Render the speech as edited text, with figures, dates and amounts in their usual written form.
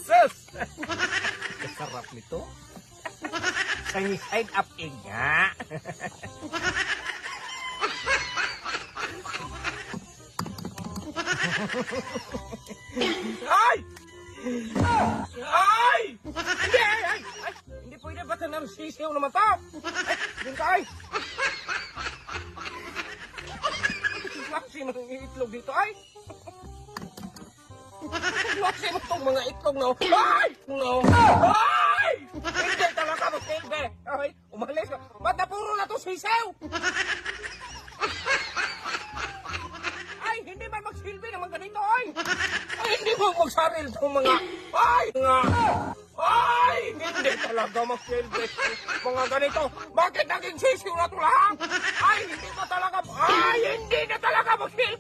Sus! Kasarap nito. Sunny side up nga. Ay! Ay! Hindi! Ay! Hindi pwede ba ng sisiyaw naman to? Ay! Dito ay! Klase ng itlog dito ay! Klase mo itong mga itlog na ay! No! Ay! Hindi talaga magsilbi! Ay! Umalis ka! Ba't na puro na to sisiyaw? Ay! Hindi man magsilbi naman ganito ay! Ay! Hindi mo magsaril itong mga ay! Nga! Ay! Hindi talaga magsilbi mga ganito! Bakit naging sisiyaw na ito lahat? Ay! Hindi mo talaga ay! Hindi na talaga magsilbi!